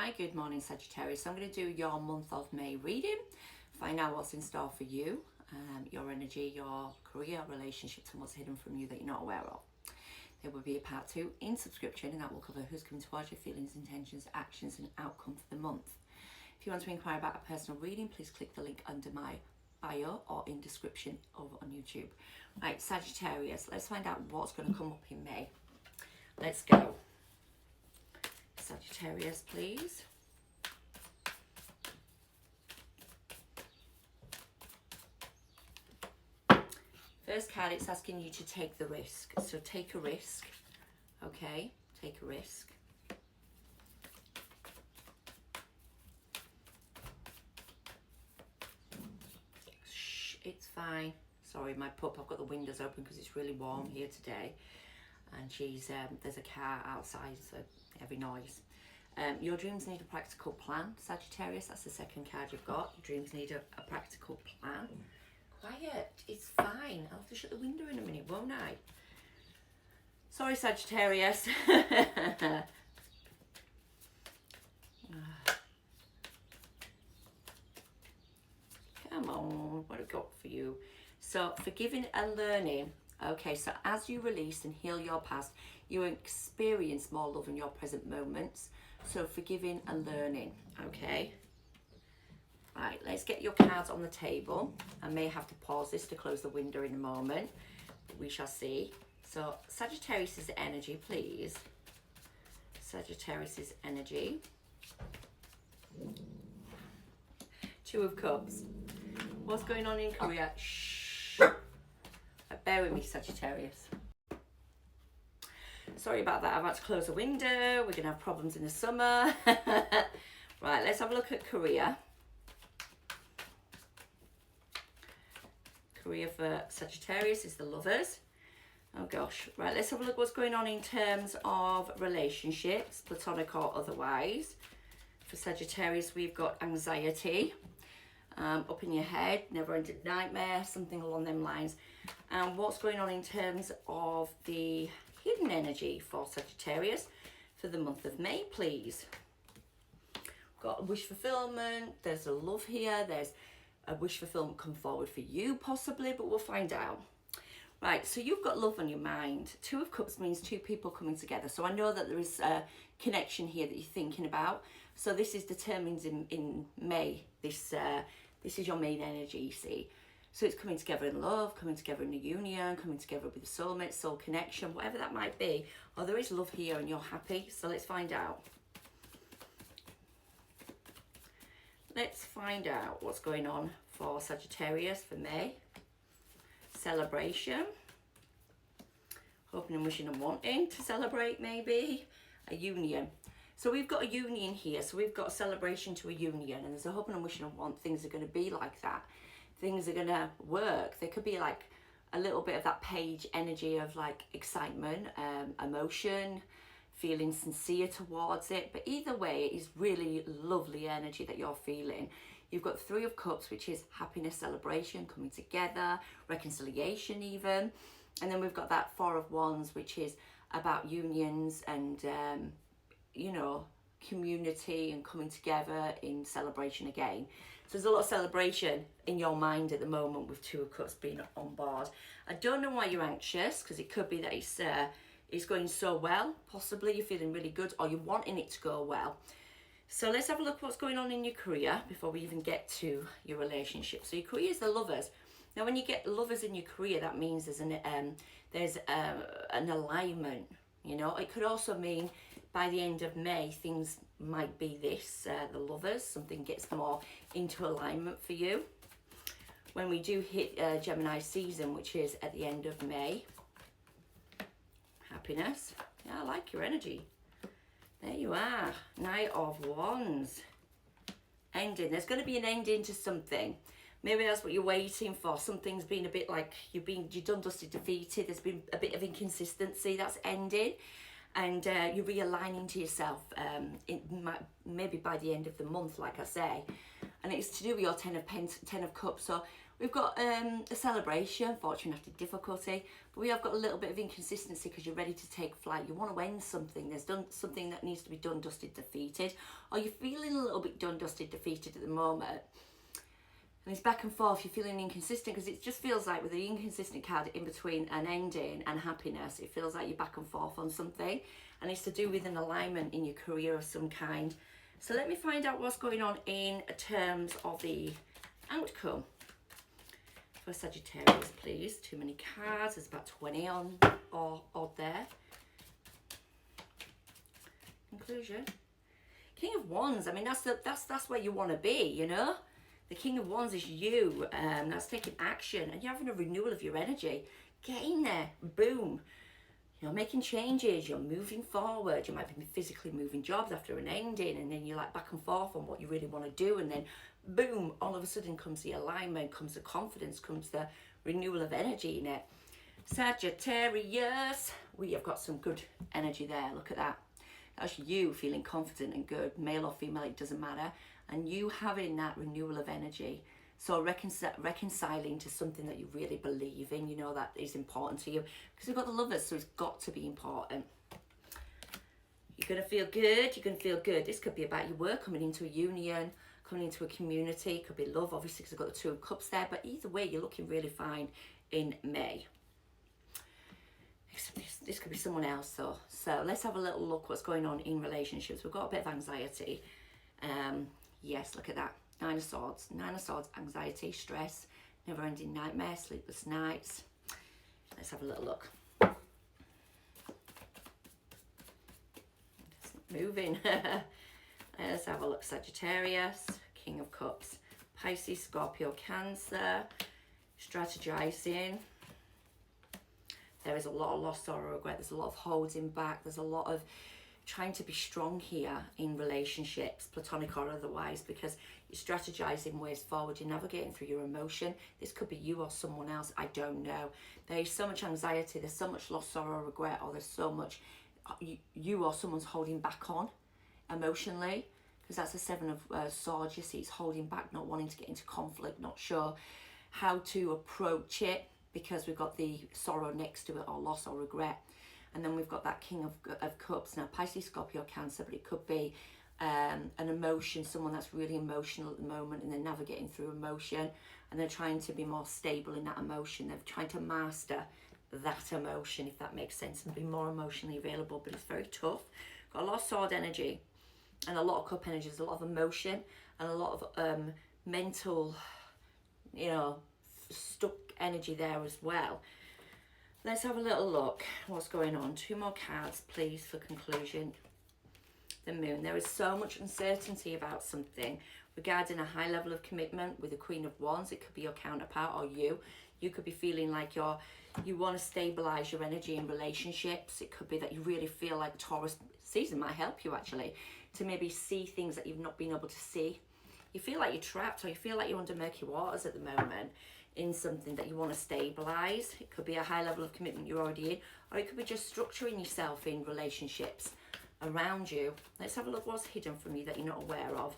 Hi, good morning Sagittarius. So I'm going to do your month of May reading, find out what's in store for you, your energy, your career, relationships, and what's hidden from you that you're not aware of. There will be a part 2 in subscription, and that will cover who's coming towards your feelings, intentions, actions, and outcome for the month. If you want to inquire about a personal reading, please click the link under my bio or in description over on YouTube. Right, Sagittarius, let's find out what's going to come up in May. Let's go. Sagittarius, please. First card, it's asking you to take the risk. So take a risk, okay? Take a risk. Shh, it's fine. Sorry, my pup, I've got the windows open because it's really warm here today. And she's, there's a car outside, so heavy noise. Your dreams need a practical plan, Sagittarius. That's the second card you've got. Your dreams need a practical plan. Quiet, it's fine. I'll have to shut the window in a minute, won't I? Sorry, Sagittarius. Come on, what have I got for you? So, forgiving and learning. Okay, so as you release and heal your past, you experience more love in your present moments. So forgiving and learning, okay? Right, let's get your cards on the table. I may have to pause this to close the window in a moment. We shall see. So Sagittarius's energy, please. Sagittarius's energy. 2 of Cups. What's going on in career? Shh. Bear with me, Sagittarius. Sorry about that. I've had to close the window. We're going to have problems in the summer. Right, let's have a look at career. Career for Sagittarius is the Lovers. Oh gosh. Right, let's have a look what's going on in terms of relationships, platonic or otherwise. For Sagittarius, we've got anxiety. Up in your head, never-ending nightmare, something along them lines. And what's going on in terms of the hidden energy for Sagittarius for the month of May, please? Got a wish fulfillment, there's a love here, there's a wish fulfillment come forward for you possibly, but we'll find out. Right, so you've got love on your mind. 2 of Cups means 2 people coming together. So I know that there is a connection here that you're thinking about. So this is determined in May. This is your main energy, you see. So it's coming together in love, coming together in a union, coming together with a soulmate, soul connection, whatever that might be. Or there is love here and you're happy. So let's find out. Let's find out what's going on for Sagittarius for May. Celebration. Hoping and wishing and wanting to celebrate maybe. A union. So we've got a union here. So we've got a celebration to a union. And there's a hoping and wishing and want things are going to be like that. Things are going to work. There could be like a little bit of that page energy of like excitement, emotion, feeling sincere towards it. But either way, it is really lovely energy that you're feeling. You've got 3 of Cups, which is happiness, celebration, coming together, reconciliation even. And then we've got that 4 of Wands, which is about unions and, you know, community and coming together in celebration again. So there's a lot of celebration in your mind at the moment with 2 of Cups being on board. I don't know why you're anxious, because it could be that it's going so well. Possibly you're feeling really good or you're wanting it to go well. So let's have a look what's going on in your career before we even get to your relationship. So your career is the Lovers. Now when you get Lovers in your career, that means there's an alignment. You know, it could also mean by the end of May, things might be this, the Lovers, something gets more into alignment for you. When we do hit Gemini season, which is at the end of May, happiness. Yeah, I like your energy. There you are, Knight of Wands. Ending, there's going to be an ending to something. Maybe that's what you're waiting for. Something's been a bit like you're done, dusted, defeated. There's been a bit of inconsistency that's ended. And you're realigning to yourself maybe by the end of the month, like I say. And it's to do with your 10 of Cups. So We've got a celebration, fortune after difficulty, but we have got a little bit of inconsistency because you're ready to take flight. You want to end something. There's something that needs to be done, dusted, defeated, or you're feeling a little bit done, dusted, defeated at the moment. And it's back and forth, you're feeling inconsistent because it just feels like with the inconsistent card in between an ending and happiness, it feels like you're back and forth on something. And it's to do with an alignment in your career of some kind. So let me find out what's going on in terms of the outcome. For Sagittarius, please. Too many cards. There's about 20 on or odd there. Conclusion. King of Wands. I mean, that's where you want to be, you know. The King of Wands is you. That's taking action, and you're having a renewal of your energy. Get in there. Boom. You're making changes. You're moving forward. You might be physically moving jobs after an ending, and then you're like back and forth on what you really want to do, and then boom, all of a sudden comes the alignment, comes the confidence, comes the renewal of energy in it. Sagittarius, we have got some good energy there. Look at that. That's you feeling confident and good, male or female, it doesn't matter. And you having that renewal of energy. So reconciling to something that you really believe in, you know, that is important to you. Because you've got the Lovers, so it's got to be important. You're going to feel good. You're going to feel good. This could be about your work, coming into a union, coming into a community. It could be love, obviously, because I've got the Two of Cups there. But either way, you're looking really fine in May. This could be someone else, though. So let's have a little look what's going on in relationships. We've got a bit of anxiety. Yes, look at that. Nine of Swords. Nine of Swords, anxiety, stress, never-ending nightmares, sleepless nights. Let's have a little look. It's not moving. Let's have a look. Sagittarius, King of Cups, Pisces, Scorpio, Cancer, strategizing. There is a lot of loss, sorrow, regret. There's a lot of holding back. There's a lot of trying to be strong here in relationships, platonic or otherwise, because you're strategizing ways forward. You're navigating through your emotion. This could be you or someone else. I don't know. There is so much anxiety. There's so much loss, sorrow, regret, or there's so much you or someone's holding back on emotionally, because that's the Seven of Swords. You see, it's holding back, not wanting to get into conflict, not sure how to approach it, because we've got the sorrow next to it, or loss or regret. And then we've got that King of Cups. Now, Pisces, Scorpio, Cancer, but it could be an emotion, someone that's really emotional at the moment, and they're navigating through emotion, and they're trying to be more stable in that emotion. They're trying to master that emotion, if that makes sense, and be more emotionally available, but it's very tough. Got a lot of sword energy and a lot of cup energy. There's a lot of emotion and a lot of mental, you know, stuck energy there as well. Let's have a little look what's going on. Two more cards, please, for conclusion. The Moon. There is so much uncertainty about something regarding a high level of commitment with the Queen of Wands. It could be your counterpart or you. You could be feeling like you want to stabilize your energy in relationships. It could be that you really feel like Taurus season might help you, actually, to maybe see things that you've not been able to see. You feel like you're trapped, or you feel like you're under murky waters at the moment in something that you want to stabilize. It could be a high level of commitment you're already in, or it could be just structuring yourself in relationships around you. Let's have a look what's hidden from you that you're not aware of.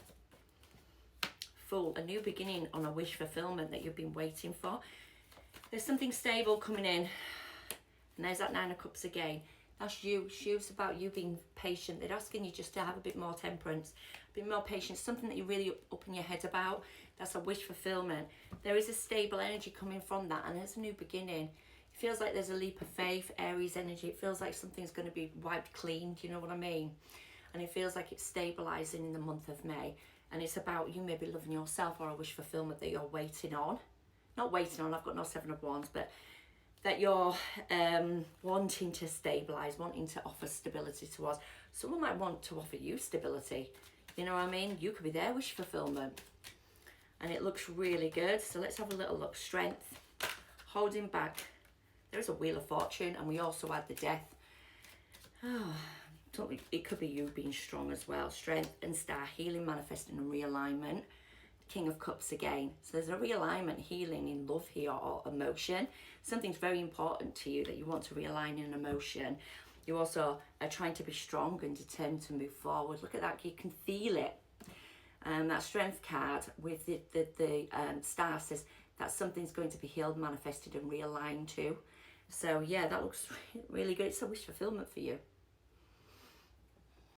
Fool, a new beginning on a wish fulfillment that you've been waiting for. There's something stable coming in, and there's that Nine of Cups again. That's you. It's about you being patient. They're asking you just to have a bit more temperance, a bit more patience, something that you're really up in your head about. That's a wish fulfillment. There is a stable energy coming from that, and there's a new beginning. It feels like there's a leap of faith, Aries energy. It feels like something's going to be wiped clean. Do you know what I mean? And it feels like it's stabilizing in the month of May. And it's about you maybe loving yourself, or a wish fulfillment that you're waiting on. Not waiting on, I've got no Seven of Wands, but that you're wanting to stabilize, wanting to offer stability towards. Someone might want to offer you stability. You know what I mean? You could be their wish fulfillment. And it looks really good. So let's have a little look. Strength, holding back. There's a Wheel of Fortune, and we also add the Death. It could be you being strong as well. Strength and Star, healing, manifesting, and realignment. King of Cups again. So there's a realignment, healing in love here, or emotion. Something's very important to you that you want to realign in emotion. You also are trying to be strong and determined to move forward. Look at that, you can feel it. That Strength card with the star says that something's going to be healed, manifested and realigned too. So yeah, that looks really good. It's a wish fulfillment for you.